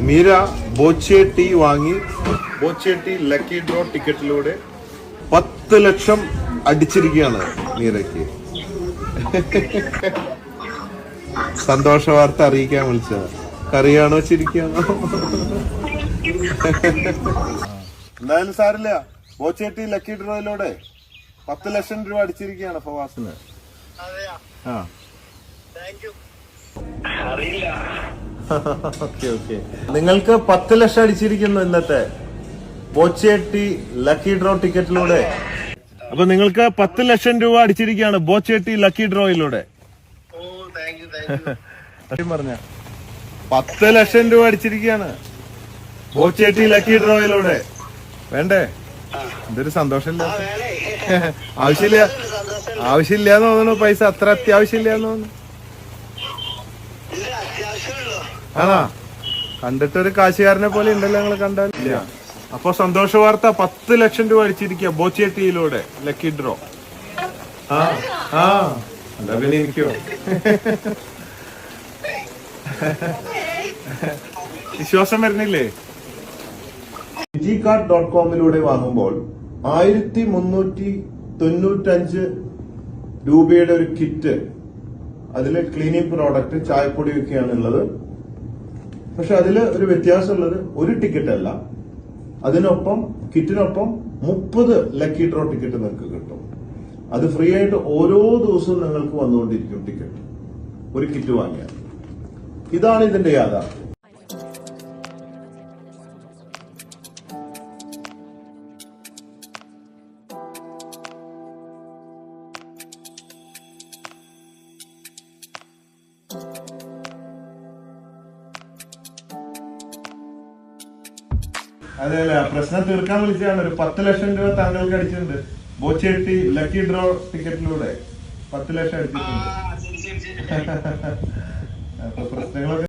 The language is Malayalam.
മീര ബോച്ചേട്ടി വാങ്ങി. ബോച്ചേട്ടി ലക്കി ഡ്രോ ടിക്കറ്റിലൂടെ 10 ലക്ഷം അടിച്ചിരിക്കുകയാണ് മീരയ്ക്ക്. സന്തോഷ വാർത്ത അറിയിക്കാൻ വിളിച്ചത്. കറിയാണോ ചിരിക്കാണോ? എന്തായാലും സാരില്ല, ബോച്ചേട്ടി ലക്കി ഡ്രോയിലൂടെ 10 ലക്ഷം രൂപ അടിച്ചിരിക്കുകയാണ് ഫവാസിന്. ആ ഓക്കെ ഓക്കെ. നിങ്ങൾക്ക് 10 ലക്ഷം അടിച്ചിരിക്കുന്നു ഇന്നത്തെ ബോച്ചേട്ടി ലക്കി ഡ്രോ ടിക്കറ്റിലൂടെ. അപ്പൊ നിങ്ങൾക്ക് 10 ലക്ഷം രൂപ അടിച്ചിരിക്കുകയാണ് ബോച്ചേട്ടി ലക്കി ഡ്രോയിലൂടെ. പറഞ്ഞ 10 ലക്ഷം രൂപ അടിച്ചിരിക്കുകയാണ് ബോച്ചേട്ടി ലക്കി ഡ്രോയിലൂടെ. വേണ്ടേ? എന്തൊരു സന്തോഷമില്ല. ആവശ്യമില്ലാന്ന് തോന്നുന്നു. പൈസ അത്ര അത്യാവശ്യമില്ലാന്ന് തോന്നുന്നു. ആണോ? കണ്ടിട്ടൊരു കാശുകാരനെ പോലെ ഉണ്ടല്ലോ ഞങ്ങള് കണ്ടാലില്ല. അപ്പൊ സന്തോഷ വാർത്ത, 10 ലക്ഷം രൂപ അടിച്ചിരിക്കുക ബോച്ചേട്ടിയിലൂടെ ലക്കി ഡ്രോ. ആ ആ എന്താ പിന്നെ എനിക്കോ വിശ്വാസം വരുന്നില്ലേ? ഡിജികാർഡ്.കോമിലൂടെ വാങ്ങുമ്പോൾ 1395 രൂപയുടെ ഒരു കിറ്റ്, അതില് ക്ലീനിങ് പ്രോഡക്റ്റ്, ചായപ്പൊടി ഒക്കെയാണ് ഉള്ളത്. പക്ഷെ അതില് ഒരു വ്യത്യാസമുള്ളത്, ഒരു ടിക്കറ്റ് അല്ല, അതിനൊപ്പം കിറ്റിനൊപ്പം 30 ലക്കി ഡ്രോ ടിക്കറ്റ് നിങ്ങൾക്ക് കിട്ടും. അത് ഫ്രീ ആയിട്ട് ഓരോ ദിവസവും നിങ്ങൾക്ക് വന്നുകൊണ്ടിരിക്കും ടിക്കറ്റ്, ഒരു കിറ്റ് വാങ്ങിയാൽ. ഇതാണ് ഇതിന്റെ യാഥാർത്ഥ്യം. അതെ അല്ലേ, പ്രശ്നം തീർക്കാൻ വിളിച്ചാണ്. ഒരു 10 ലക്ഷം രൂപ താങ്കൾക്ക് അടിച്ചിട്ടുണ്ട് ബോച്ചേട്ടി ലക്കി ഡ്രോ ടിക്കറ്റിലൂടെ. 10 ലക്ഷം അടിച്ചിട്ടുണ്ട്. അപ്പൊ പ്രശ്നങ്ങളൊക്കെ